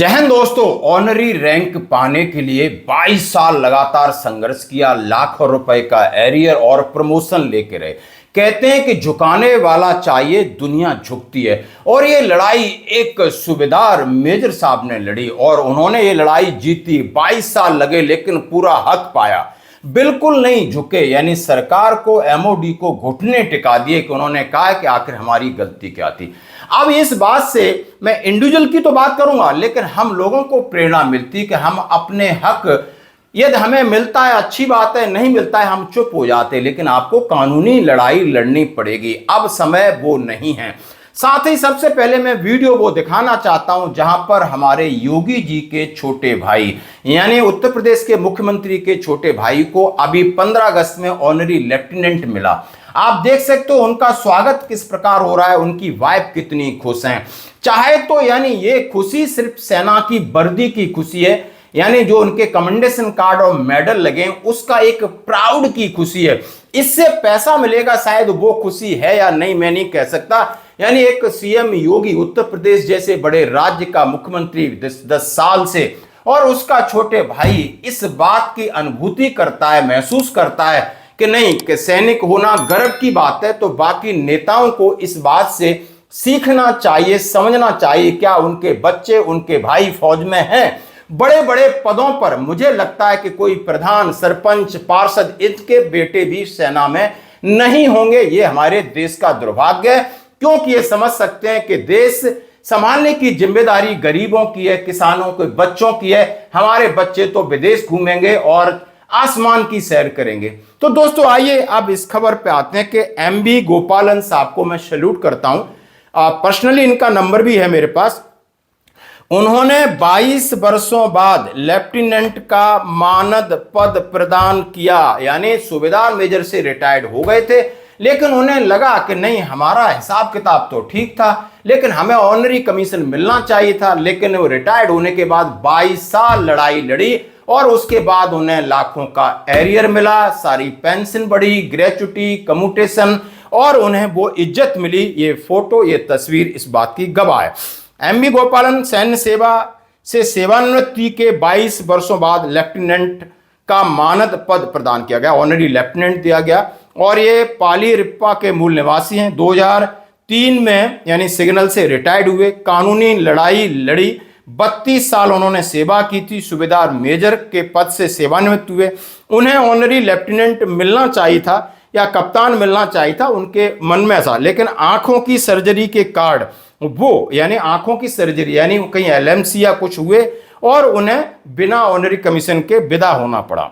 जय हिंद दोस्तों। Honorary rank पाने के लिए 22 साल लगातार संघर्ष किया, लाखों रुपए का एरियर और प्रमोशन लेके रहे। कहते हैं कि झुकाने वाला चाहिए, दुनिया झुकती है। और ये लड़ाई एक सूबेदार मेजर साहब ने लड़ी और उन्होंने ये लड़ाई जीती। 22 साल लगे लेकिन पूरा हक पाया, बिल्कुल नहीं झुके। यानी सरकार को, एमओडी को घुटने टिका दिए कि उन्होंने कहा कि आखिर हमारी गलती क्या थी। अब इस बात से मैं इंडिविजुअल की तो बात करूंगा, लेकिन हम लोगों को प्रेरणा मिलती कि हम अपने हक, यदि हमें मिलता है अच्छी बात है, नहीं मिलता है हम चुप हो जाते, लेकिन आपको कानूनी लड़ाई लड़नी पड़ेगी। अब समय वो नहीं है। साथ ही सबसे पहले मैं वीडियो वो दिखाना चाहता हूं जहां पर हमारे योगी जी के छोटे भाई, यानी उत्तर प्रदेश के मुख्यमंत्री के छोटे भाई को अभी 15 अगस्त में ऑनरी लेफ्टिनेंट मिला। आप देख सकते हो उनका स्वागत किस प्रकार हो रहा है, उनकी वाइफ कितनी खुश हैं। चाहे तो यानी ये खुशी सिर्फ सेना की वर्दी की खुशी है, यानी जो उनके कमेंडेशन कार्ड और मेडल लगे उसका एक प्राउड की खुशी है। इससे पैसा मिलेगा शायद वो खुशी है या नहीं, मैं नहीं कह सकता। यानी एक सीएम योगी, उत्तर प्रदेश जैसे बड़े राज्य का मुख्यमंत्री 10 साल से, और उसका छोटे भाई इस बात की अनुभूति करता है, महसूस करता है कि नहीं, कि सैनिक होना गर्व की बात है। तो बाकी नेताओं को इस बात से सीखना चाहिए, समझना चाहिए। क्या उनके बच्चे, उनके भाई फौज में हैं, बड़े बड़े पदों पर? मुझे लगता है कि कोई प्रधान, सरपंच, पार्षद, इनके बेटे भी सेना में नहीं होंगे। ये हमारे देश का दुर्भाग्य है, क्योंकि ये समझ सकते हैं कि देश संभालने की जिम्मेदारी गरीबों की है, किसानों के बच्चों की है। हमारे बच्चे तो विदेश घूमेंगे और आसमान की सैर करेंगे। तो दोस्तों आइए अब इस खबर पे आते हैं कि एमबी गोपालन साहब को मैं सैल्यूट करता हूं। पर्सनली इनका नंबर भी है मेरे पास। उन्होंने 22 वर्षों बाद लेफ्टिनेंट का मानद पद प्रदान किया, यानी सूबेदार मेजर से रिटायर्ड हो गए थे, लेकिन उन्हें लगा कि नहीं, हमारा हिसाब किताब तो ठीक था, लेकिन हमें ऑनरी कमीशन मिलना चाहिए था। लेकिन वो रिटायर्ड होने के बाद 22 साल लड़ाई लड़ी और उसके बाद उन्हें लाखों का एरियर मिला, सारी पेंशन बढ़ी, ग्रेचुटी, कम्यूटेशन, और उन्हें वो इज्जत मिली। ये फोटो, ये तस्वीर इस बात की गवाह है। एमबी गोपालन सैन्य सेवा से सेवानिवृत्ति के 22 वर्षों बाद लेफ्टिनेंट का मानद पद प्रदान किया गया, ऑनरी लेफ्टिनेंट दिया गया। और ये पाली-रिप्पा के मूल निवासी हैं। 2003 में यानी सिग्नल से रिटायर्ड हुए, कानूनी लड़ाई लड़ी, 32 साल उन्होंने सेवा की थी, सूबेदार मेजर के पद से सेवानिवृत्त हुए। उन्हें ऑनरी लेफ्टिनेंट मिलना चाहिए था या कप्तान मिलना चाहिए था, उनके मन में ऐसा। लेकिन आंखों की सर्जरी के कार्ड, वो यानी आंखों की सर्जरी, यानी कहीं एलएमसी या कुछ हुए और उन्हें बिना ऑनरी कमीशन के विदा होना पड़ा।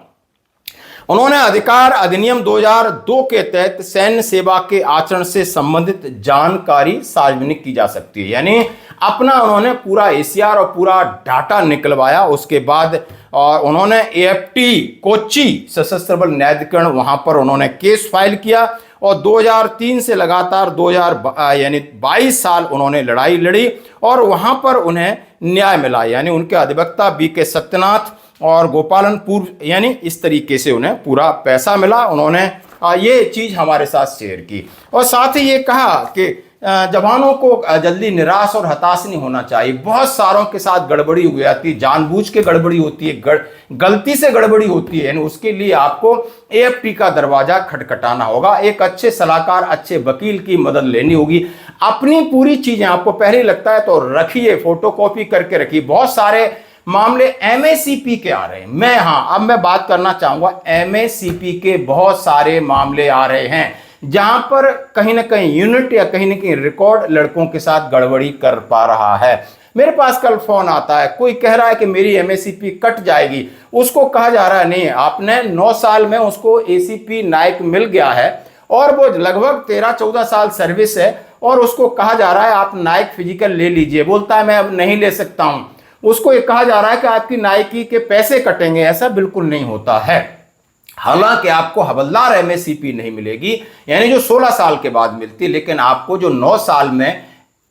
उन्होंने अधिकार अधिनियम 2002 के तहत सैन्य सेवा के आचरण से संबंधित जानकारी सार्वजनिक की जा सकती है, यानी अपना उन्होंने पूरा एसीआर और पूरा डाटा निकलवाया। उसके बाद और उन्होंने एएफटी कोच्चि सशस्त्र बल न्यायाधिकरण, वहां पर उन्होंने केस फाइल किया और 2003 से लगातार 22 साल उन्होंने लड़ाई लड़ी और वहां पर उन्हें न्याय मिला। यानी उनके अधिवक्ता बीके सत्यनाथ और गोपालन पूर्व, यानी इस तरीके से उन्हें पूरा पैसा मिला। उन्होंने ये चीज हमारे साथ शेयर की और साथ ही ये कहा कि जवानों को जल्दी निराश और हताश नहीं होना चाहिए। बहुत सारों के साथ गड़बड़ी हो जाती है, जानबूझ के गड़बड़ी होती है, गलती से गड़बड़ी होती है, यानी उसके लिए आपको एएफटी का दरवाजा खटखटाना होगा, एक अच्छे सलाहकार, अच्छे वकील की मदद लेनी होगी। अपनी पूरी चीजें आपको पहले लगता है तो रखिए, फोटोकॉपी करके रखिए। बहुत सारे मामले एमएसीपी के आ रहे हैं। अब मैं बात करना चाहूंगा, एमएसीपी के बहुत सारे मामले आ रहे हैं जहां पर कहीं ना कहीं यूनिट या कहीं ना कहीं रिकॉर्ड लड़कों के साथ गड़बड़ी कर पा रहा है। मेरे पास कल फोन आता है, कोई कह रहा है कि मेरी एमएसीपी कट जाएगी, उसको कहा जा रहा है नहीं, आपने 9 साल में उसको एसीपी नायक मिल गया है और वो लगभग 13-14 साल सर्विस है और उसको कहा जा रहा है आप नायक फिजिकल ले लीजिए। बोलता है मैं अब नहीं ले सकता हूं। उसको ये कहा जा रहा है कि आपकी नायकी के पैसे कटेंगे। ऐसा बिल्कुल नहीं होता है। हालांकि आपको हवलदार एमएसीपी नहीं मिलेगी, यानी जो 16 साल के बाद मिलती, लेकिन आपको जो 9 साल में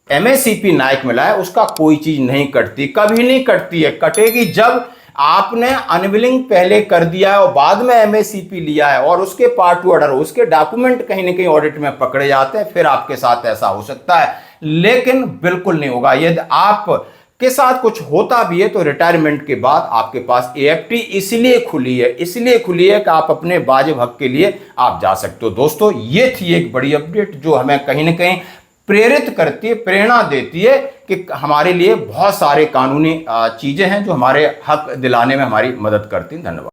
एमएसीपी नायक मिला है उसका कोई चीज नहीं कटती, कभी नहीं कटती है। कटेगी जब आपने अनविलिंग पहले कर दिया है और बाद में एमएसीपी लिया है और उसके पार्ट टू ऑर्डर, उसके डॉक्यूमेंट कहीं ना कहीं ऑडिट में पकड़े जाते हैं, फिर आपके साथ ऐसा हो सकता है, लेकिन बिल्कुल नहीं होगा। यदि आप के साथ कुछ होता भी है तो रिटायरमेंट के बाद आपके पास एएफटी इसलिए खुली है, कि आप अपने वाजिब हक के लिए आप जा सकते हो। दोस्तों, ये थी एक बड़ी अपडेट जो हमें कहीं ना कहीं प्रेरित करती है, प्रेरणा देती है कि हमारे लिए बहुत सारे कानूनी चीजें हैं जो हमारे हक दिलाने में हमारी मदद करती हैं। धन्यवाद।